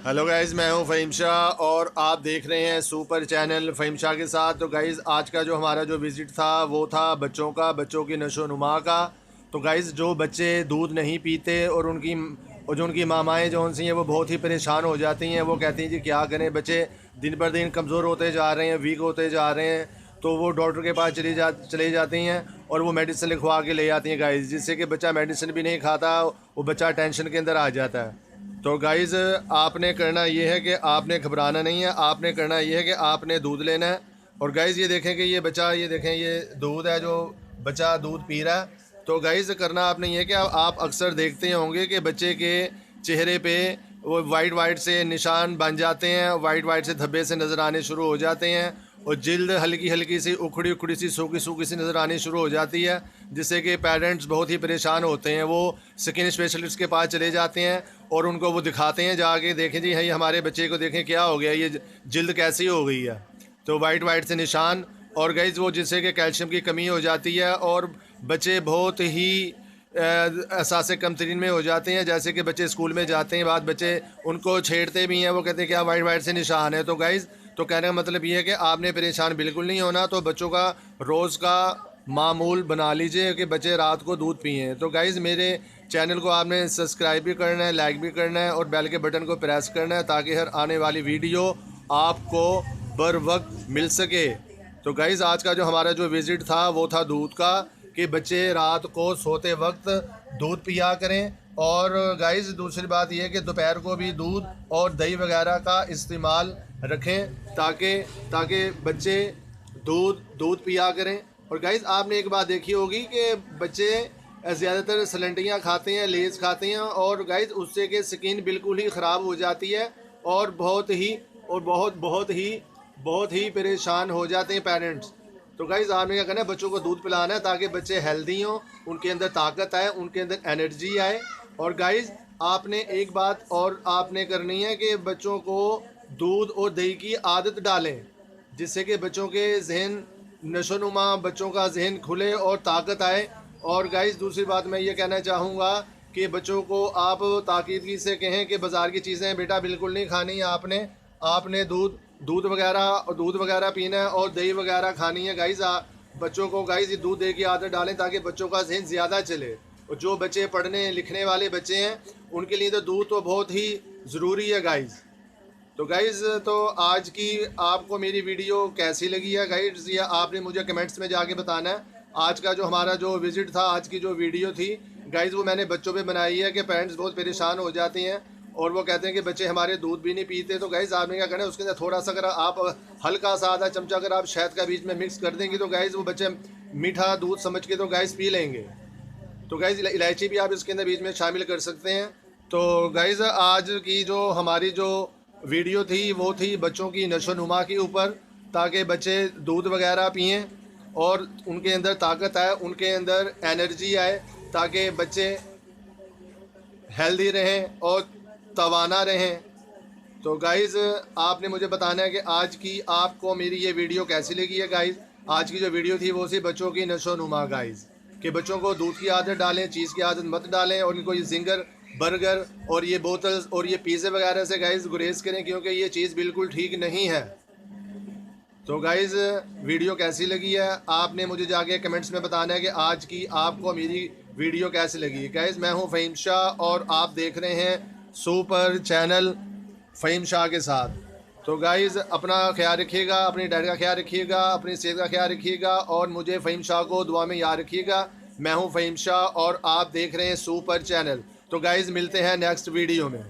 Hello guys, मैं हूं फ़हीम शाह और आप देख रहे हैं सुपर चैनल फ़हीम शाह के साथ। तो गाइज़ आज का जो हमारा जो विज़िट था वो था बच्चों की नशोनुमा का। तो गाइज़ जो बच्चे दूध नहीं पीते और जो उनकी मामाएँ जो उनसे हैं वो बहुत ही परेशान हो जाती हैं। वो कहती हैं जी क्या करें, बच्चे दिन पर दिन कमज़ोर होते जा रहे हैं, वीक होते जा रहे हैं। तो वो डॉक्टर के पास चले जाती हैं और वो मेडिसिन लिखवा के ले आती हैं गाइज़, जिससे कि बच्चा मेडिसिन भी नहीं खाता, वो बच्चा टेंशन के अंदर आ जाता है। तो गाइज़ आपने करना ये है कि आपने घबराना नहीं है, आपने करना ये है कि आपने दूध लेना है। और गाइज़ ये देखें कि ये बच्चा, ये देखें ये दूध है जो बच्चा दूध पी रहा है। तो गाइज़ करना आपने ये है कि आप अक्सर देखते होंगे कि बच्चे के चेहरे पे वो वाइट वाइट से निशान बन जाते हैं, वाइट वाइट से धब्बे से नज़र आने शुरू हो जाते हैं और जिल्द हल्की हल्की सी उखड़ी उखड़ी सी सूखी सूखी सी नज़र आनी शुरू हो जाती है, जिससे कि पेरेंट्स बहुत ही परेशान होते हैं। वो स्किन स्पेशलिस्ट के पास चले जाते हैं और उनको वो दिखाते हैं, जाके देखें जी है हमारे बच्चे को देखें क्या हो गया, ये जिल्द कैसी हो गई है। तो वाइट वाइट से निशान और गाइस वो जिससे कि कैल्शियम की कमी हो जाती है और बच्चे बहुत ही एहसास कम तरीन में हो जाते हैं। जैसे कि बच्चे स्कूल में जाते हैं, बाद बच्चे उनको छेड़ते भी हैं, वो कहते हैं क्या वाइट वाइट से निशान है। तो गाइज़ तो कहने का मतलब ये है कि आपने परेशान बिल्कुल नहीं होना। तो बच्चों का रोज़ का मामूल बना लीजिए कि बच्चे रात को दूध पिएँ। तो गाइज़ मेरे चैनल को आपने सब्सक्राइब भी करना है, लाइक भी करना है और बेल के बटन को प्रेस करना है, ताकि हर आने वाली वीडियो आपको बर वक्त मिल सके। तो गाइज़ आज का जो हमारा जो विज़िट था वो था दूध का, कि बच्चे रात को सोते वक्त दूध पिया करें। और गाइज़ दूसरी बात यह है कि दोपहर को भी दूध और दही वगैरह का इस्तेमाल रखें, ताकि ताकि बच्चे दूध दूध पिया करें। और गाइज़ आपने एक बात देखी होगी कि बच्चे ज़्यादातर सलंटियाँ खाते हैं, लेज़ खाते हैं और गाइज़ उससे कि स्किन बिल्कुल ही ख़राब हो जाती है और बहुत ही परेशान हो जाते हैं पेरेंट्स। तो गाइज़ आपने क्या करना है, बच्चों को दूध पिलाना है ताकि बच्चे हेल्दी हों, उनके अंदर ताकत आए, उनके अंदर एनर्जी आए। और गाइज़ आपने एक बात और आपने करनी है कि बच्चों को दूध और दही की आदत डालें, जिससे कि बच्चों के जहन नशोनुमा, बच्चों का जहन खुले और ताकत आए। और गाइज़ दूसरी बात मैं ये कहना चाहूँगा कि बच्चों को आप ताकीदगी से कहें कि बाज़ार की चीज़ें बेटा बिल्कुल नहीं खानी है, आपने आपने दूध वगैरह पीना है और दही वगैरह खानी है। गाइज़ बच्चों को गाइज़ ये दूध दही की आदत डालें ताकि बच्चों का जहन ज़्यादा चले। और जो बच्चे पढ़ने लिखने वाले बच्चे हैं उनके लिए तो दूध तो बहुत ही ज़रूरी है गाइज़। तो गाइज़ तो आज की आपको मेरी वीडियो कैसी लगी है गाइज़, या आपने मुझे कमेंट्स में जाके बताना है। आज का जो हमारा जो विज़िट था, आज की जो वीडियो थी गाइज़, वो मैंने बच्चों पे बनाई है कि पेरेंट्स बहुत परेशान हो जाते हैं और वो कहते हैं कि बच्चे हमारे दूध भी नहीं पीते। तो गाइज़ आपने क्या करना है, उसके अंदर थोड़ा सा अगर आप हल्का सा आधा चमचा अगर आप शहद का बीच में मिक्स कर देंगे तो गाइज़ वो बच्चे मीठा दूध समझ के तो गाइज़ पी लेंगे। तो गाइज़ इलायची भी आप इसके अंदर बीच में शामिल कर सकते हैं। तो गाइज़ आज की जो हमारी जो वीडियो थी वो थी बच्चों की नशोनुमा के ऊपर, ताकि बच्चे दूध वगैरह पिएँ और उनके अंदर ताकत आए, उनके अंदर एनर्जी आए, ताकि बच्चे हेल्दी रहें और तवाना रहें। तो गाइज़ आपने मुझे बताना है कि आज की आपको मेरी ये वीडियो कैसी लगी है गाइज़। आज की जो वीडियो थी वो थी बच्चों की नशोनुमा गाइज़, कि बच्चों को दूध की आदत डालें, चीज़ की आदत मत डालें और इनको ये जिंगर, बर्गर और ये बोतल्स और ये पिज़्ज़े वगैरह से गाइज़ गुरेज करें, क्योंकि ये चीज़ बिल्कुल ठीक नहीं है। तो गाइज़ वीडियो कैसी लगी है आपने मुझे जाके कमेंट्स में बताना है कि आज की आपको मेरी वीडियो कैसी लगी। गाइज़ मैं हूँ फ़हीम शाह और आप देख रहे हैं सुपर चैनल फ़हीम शाह के साथ। तो गाइज़ अपना ख्याल रखिएगा, अपनी डाइट का ख्याल रखिएगा, अपनी सेहत का ख्याल रखिएगा और मुझे फ़हीम शाह को दुआ में याद रखिएगा। मैं हूँ फ़हीम शाह और आप देख रहे हैं सुपर चैनल। तो गाइज़ मिलते हैं नेक्स्ट वीडियो में।